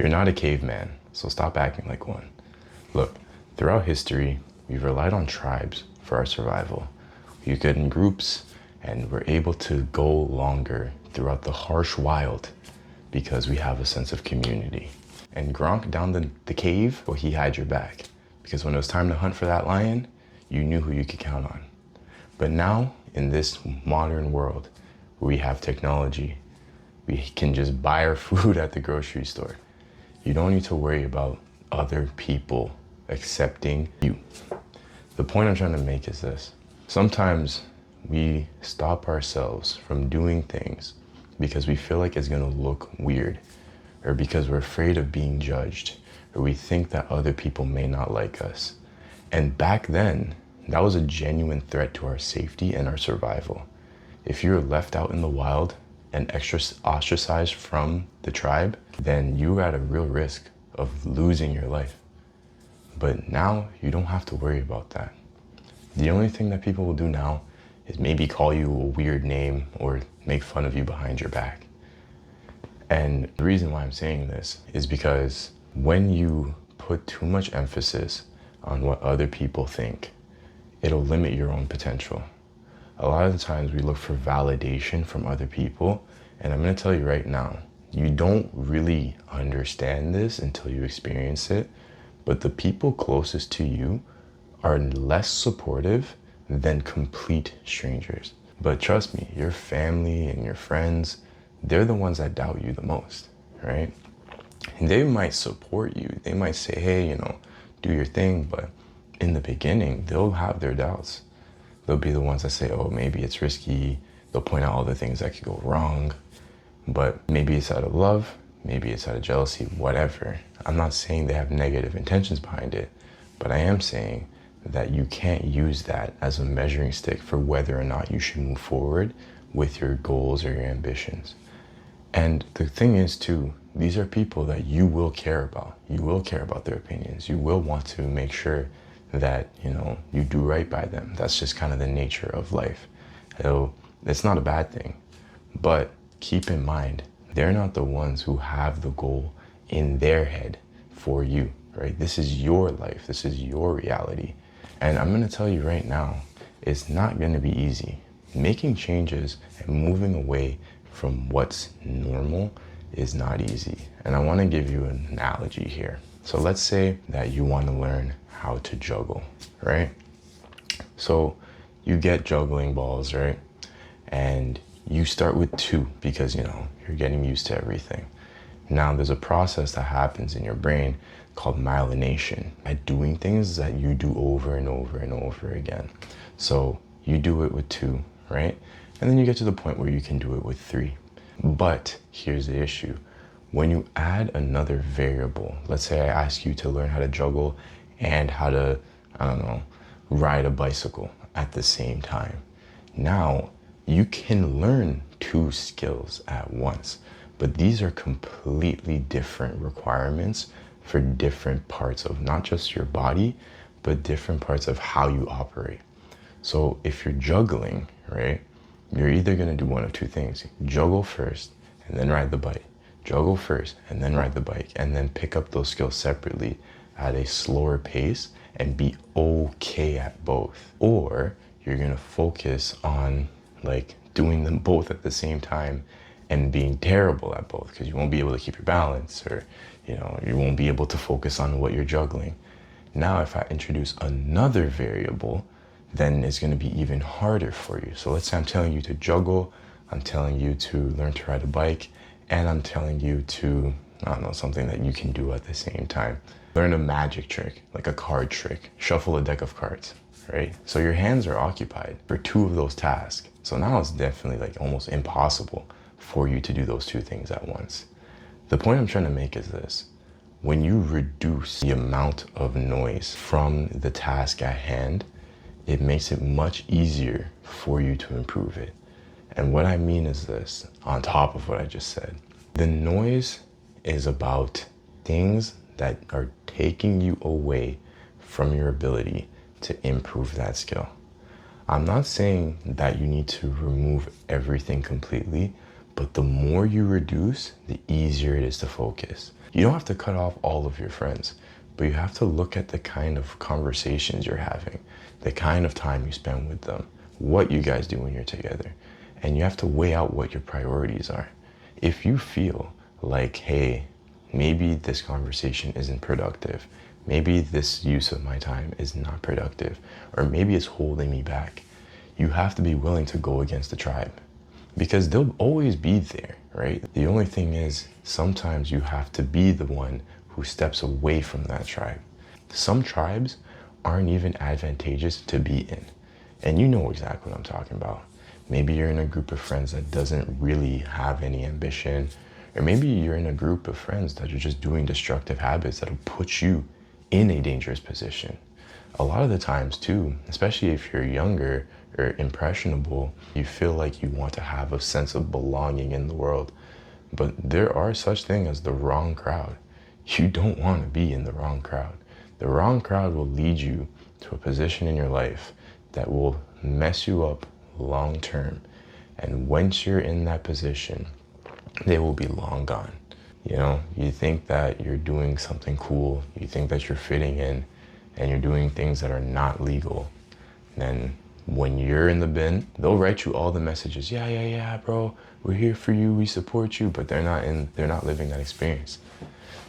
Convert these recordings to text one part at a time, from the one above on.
You're not a caveman, so stop acting like one. Look, throughout history, we've relied on tribes for our survival. We get in groups and we're able to go longer throughout the harsh wild because we have a sense of community. And Gronk down the cave, well, he had your back because when it was time to hunt for that lion, you knew who you could count on. But now, in this modern world, where we have technology, we can just buy our food at the grocery store. You don't need to worry about other people accepting you. The point I'm trying to make is this. Sometimes we stop ourselves from doing things because we feel like it's gonna look weird, or because we're afraid of being judged, or we think that other people may not like us. And back then, that was a genuine threat to our safety and our survival. If you're left out in the wild and ostracized from the tribe, then you're at a real risk of losing your life. But now you don't have to worry about that. The only thing that people will do now is maybe call you a weird name or make fun of you behind your back. And the reason why I'm saying this is because when you put too much emphasis on what other people think, it'll limit your own potential. A lot of the times we look for validation from other people, and I'm gonna tell you right now, you don't really understand this until you experience it, but the people closest to you are less supportive than complete strangers. But trust me, your family and your friends, they're the ones that doubt you the most, right? And they might support you. They might say, hey, do your thing, but in the beginning, they'll have their doubts. They'll be the ones that say, oh, maybe it's risky. They'll point out all the things that could go wrong, but maybe it's out of love, maybe it's out of jealousy, whatever. I'm not saying they have negative intentions behind it, but I am saying that you can't use that as a measuring stick for whether or not you should move forward with your goals or your ambitions. And the thing is too, these are people that you will care about. You will care about their opinions. You will want to make sure that, you do right by them. That's just kind of the nature of life. So it's not a bad thing, but keep in mind, they're not the ones who have the goal in their head for you, right? This is your life. This is your reality. And I'm going to tell you right now, it's not going to be easy. Making changes and moving away from what's normal is not easy. And I want to give you an analogy here. So let's say that you want to learn how to juggle, right? So you get juggling balls, right? And you start with 2 because, you're getting used to everything. Now there's a process that happens in your brain called myelination, at doing things that you do over and over and over again. So you do it with 2, right? And then you get to the point where you can do it with 3. But here's the issue. When you add another variable, let's say I ask you to learn how to juggle and how to, ride a bicycle at the same time. Now you can learn 2 skills at once, but these are completely different requirements for different parts of not just your body, but different parts of how you operate. So if you're juggling, right, you're either gonna do one of 2 things. Juggle first and then ride the bike. Juggle first and then ride the bike, and then pick up those skills separately at a slower pace and be okay at both. Or you're gonna focus on doing them both at the same time and being terrible at both because you won't be able to keep your balance, or you won't be able to focus on what you're juggling. Now if I introduce another variable, then it's going to be even harder for you. So let's say I'm telling you to juggle, I'm telling you to learn to ride a bike, and I'm telling you to, something that you can do at the same time. Learn a magic trick, like a card trick, shuffle a deck of cards, right? So your hands are occupied for 2 of those tasks. So now it's definitely almost impossible for you to do those 2 things at once. The point I'm trying to make is this. When you reduce the amount of noise from the task at hand, it makes it much easier for you to improve it. And what I mean is this, on top of what I just said. The noise is about things that are taking you away from your ability to improve that skill. I'm not saying that you need to remove everything completely, But the more you reduce, the easier it is to focus. You don't have to cut off all of your friends, but you have to look at the kind of conversations you're having, the kind of time you spend with them, what you guys do when you're together. And you have to weigh out what your priorities are. If you feel like, hey, maybe this conversation isn't productive, maybe this use of my time is not productive, or maybe it's holding me back, you have to be willing to go against the tribe, because they'll always be there, right? The only thing is, sometimes you have to be the one who steps away from that tribe. Some tribes aren't even advantageous to be in. And you know exactly what I'm talking about. Maybe you're in a group of friends that doesn't really have any ambition, or maybe you're in a group of friends that are just doing destructive habits that'll put you in a dangerous position. A lot of the times too, especially if you're younger or impressionable, you feel like you want to have a sense of belonging in the world. But there are such things as the wrong crowd. You don't want to be in the wrong crowd. The wrong crowd will lead you to a position in your life that will mess you up long term. And once you're in that position, they will be long gone. You know, you think that you're doing something cool, you think that you're fitting in, and you're doing things that are not legal. Then when you're in the bin, they'll write you all the messages. Yeah, bro, we're here for you, we support you, but they're not living that experience.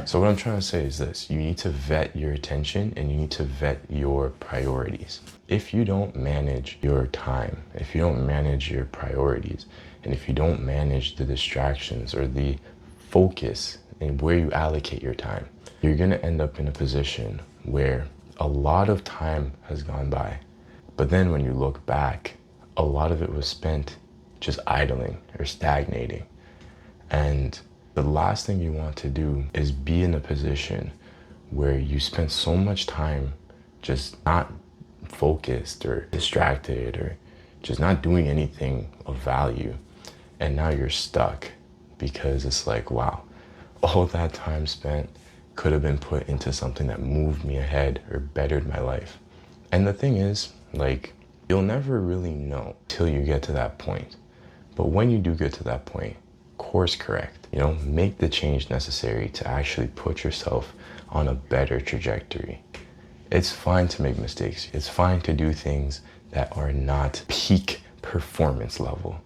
So what I'm trying to say is this: you need to vet your attention and you need to vet your priorities. If you don't manage your time, if you don't manage your priorities, and if you don't manage the distractions or the focus and where you allocate your time, you're gonna end up in a position where a lot of time has gone by. But then when you look back, a lot of it was spent just idling or stagnating. And the last thing you want to do is be in a position where you spend so much time just not focused or distracted or just not doing anything of value. And now you're stuck because it's like, wow, all that time spent could have been put into something that moved me ahead or bettered my life. And the thing is, like, you'll never really know till you get to that point. But when you do get to that point, course correct, you know, make the change necessary to actually put yourself on a better trajectory. It's fine to make mistakes. It's fine to do things that are not peak performance level.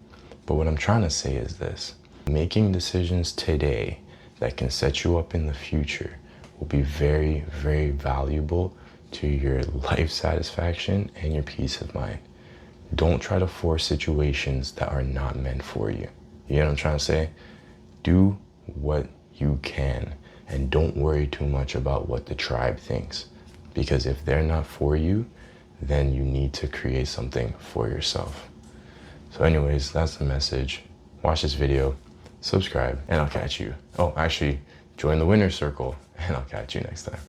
But what I'm trying to say is this: making decisions today that can set you up in the future will be very, very valuable to your life satisfaction and your peace of mind. Don't try to force situations that are not meant for you. You know what I'm trying to say? Do what you can and don't worry too much about what the tribe thinks. Because if they're not for you, then you need to create something for yourself. So anyways, that's the message. Watch this video, subscribe, and I'll catch you. Oh, actually, join the winner's circle, and I'll catch you next time.